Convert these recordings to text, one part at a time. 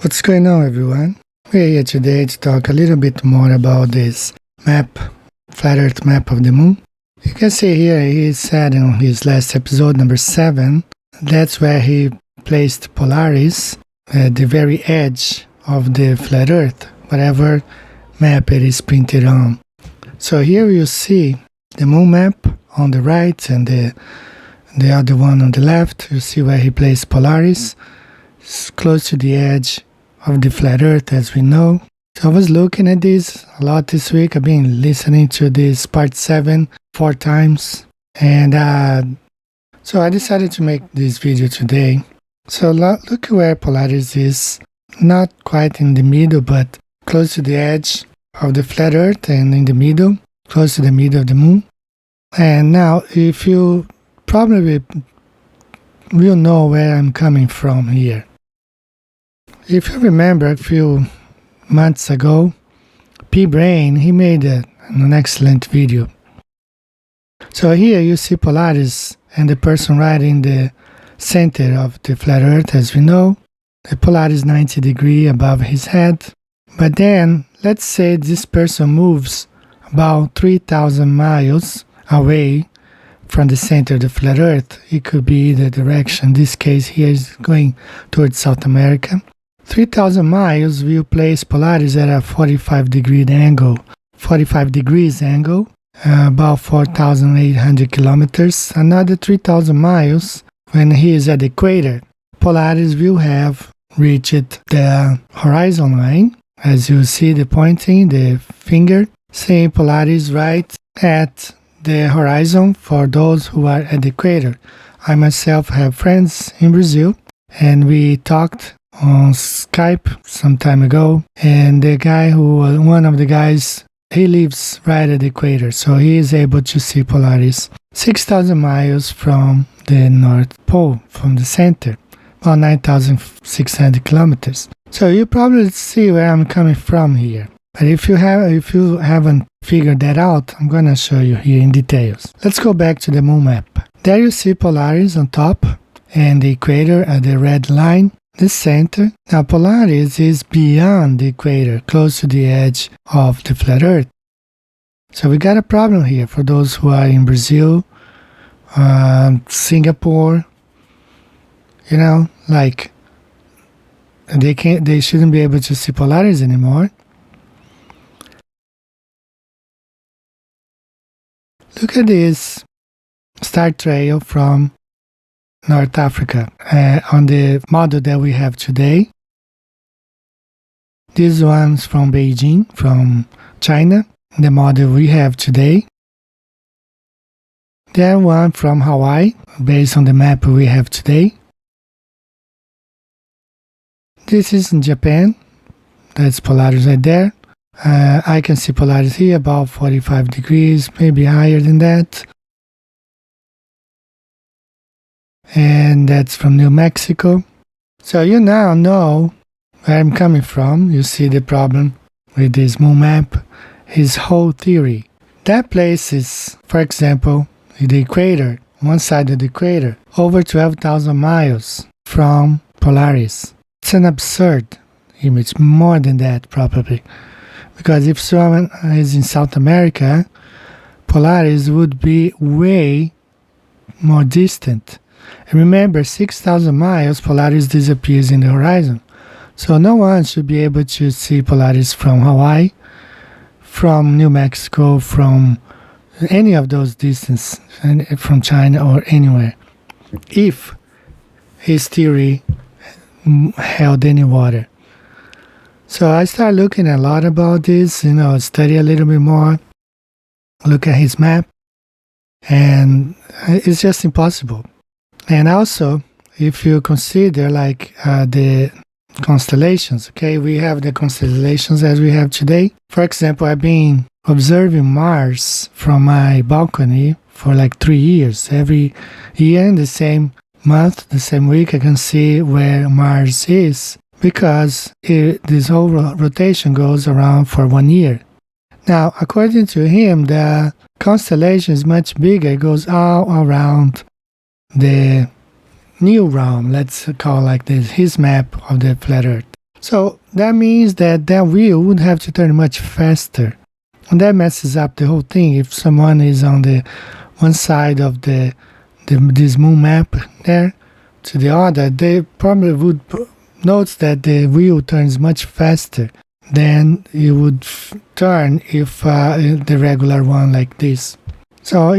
What's going on, everyone? We're here today to talk a little bit more about this map, flat earth map of the moon. You can see here he said in his last episode, number 7, that's where he placed Polaris at the very edge of the flat earth, whatever map it is printed on. So here you see the moon map on the right and the other one on the left. You see where he placed Polaris. It's close to the edge of the flat earth, as we know. So I was looking at this a lot this week. I've been listening to this part 7 4 times, and so I decided to make this video today. So look where Polaris is, not quite in the middle, but close to the edge of the flat earth and in the middle, close to the middle of the moon. And now, if you probably will know where I'm coming from here. If you remember a few months ago, P-Brain, he made an excellent video. So here you see Polaris and the person right in the center of the flat earth, as we know. The Polaris 90 degrees above his head. But then, let's say this person moves about 3,000 miles away from the center of the flat earth. It could be the direction, in this case here is going towards South America. 3,000 miles will place Polaris at a 45 degrees angle, about 4,800 kilometers. Another 3,000 miles, when he is at the equator, Polaris will have reached the horizon line. As you see the pointing, the finger, saying Polaris right at the horizon for those who are at the equator. I myself have friends in Brazil, and we talked on Skype some time ago, and the guy one of the guys, he lives right at the equator, so he is able to see Polaris 6,000 miles from the North Pole, from the center, about 9,600 kilometers. So you probably see where I'm coming from here. But if you haven't figured that out, I'm gonna show you here in details. Let's go back to the moon map. There you see Polaris on top and the equator at the red line. The center. Now Polaris is beyond the equator, close to the edge of the flat earth. So we got a problem here for those who are in Brazil, Singapore, like they shouldn't be able to see Polaris anymore. Look at this star trail from North Africa on the model that we have today. This one's from Beijing, from China, the model we have today. That one from Hawaii, based on the map we have today. This is in Japan. That's Polaris right there. I can see Polaris here, about 45 degrees, maybe higher than that. And that's from New Mexico. So you now know where I'm coming from. You see the problem with this moon map, his whole theory. That place is, for example, the equator, one side of the equator, over 12,000 miles from Polaris. It's an absurd image, more than that probably. Because if someone is in South America, Polaris would be way more distant. And remember, 6,000 miles, Polaris disappears in the horizon. So no one should be able to see Polaris from Hawaii, from New Mexico, from any of those distances, from China or anywhere, if his theory held any water. So I started looking a lot about this, study a little bit more, look at his map, and it's just impossible. And also, if you consider the constellations, okay, we have the constellations as we have today. For example, I've been observing Mars from my balcony for 3 years. Every year in the same month, the same week, I can see where Mars is, because this whole rotation goes around for 1 year. Now, according to him, the constellation is much bigger. It goes all around the new realm, let's call like this, his map of the flat earth. So that means that wheel would have to turn much faster. And that messes up the whole thing. If someone is on the one side of this moon map there to the other, they probably would notice that the wheel turns much faster than it would turn if the regular one like this. So,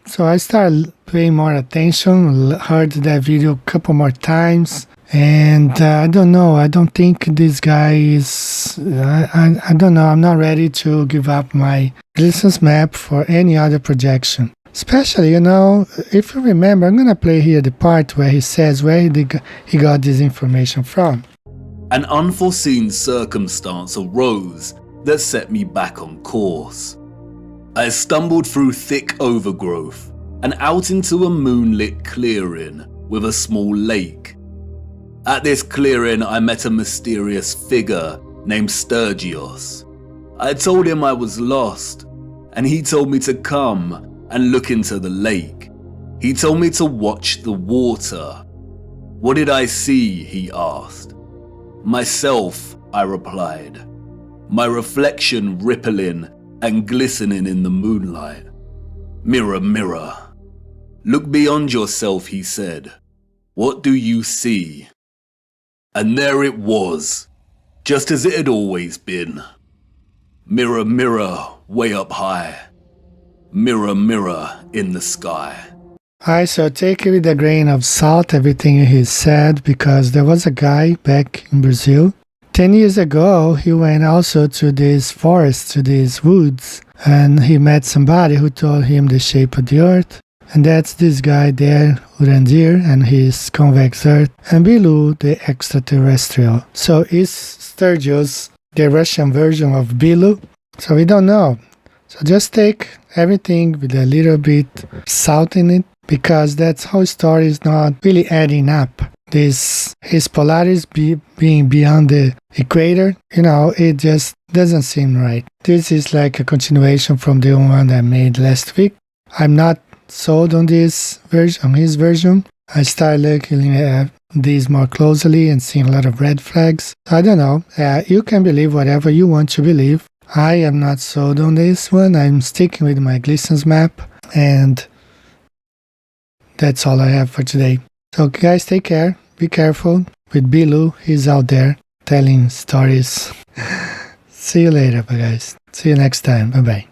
so I started paying more attention, heard that video a couple more times, and I don't know, I don't think this guy is, I don't know, I'm not ready to give up my Gleason's map for any other projection. Especially, if you remember, I'm going to play here the part where he says where he got this information from. An unforeseen circumstance arose that set me back on course. I stumbled through thick overgrowth and out into a moonlit clearing with a small lake. At this clearing, I met a mysterious figure named Sturgios. I told him I was lost, and he told me to come and look into the lake. He told me to watch the water. What did I see? He asked. Myself, I replied. My reflection rippling and glistening in the moonlight. Mirror, mirror. Look beyond yourself, he said. What do you see? And there it was, just as it had always been. Mirror, mirror, way up high. Mirror, mirror in the sky. Alright, so take it with a grain of salt, everything he said, because there was a guy back in Brazil. 10 years ago, he went also to this forest, to these woods, and he met somebody who told him the shape of the earth. And that's this guy there, Urandir, and his convex earth, and Bilu, the extraterrestrial. So is Sturgios the Russian version of Bilu? So we don't know. So just take everything with a little bit salt in it, because that's how story is not really adding up. His Polaris being beyond the equator, it just doesn't seem right. This is like a continuation from the one I made last week. I'm not sold on this version, on his version. I started looking at these more closely and seeing a lot of red flags. I don't know. You can believe whatever you want to believe. I am not sold on this one. I'm sticking with my Gleason's map, and that's all I have for today. So guys, take care. Be careful with Bilu. He's out there telling stories. See you later, guys. See you next time. Bye-bye.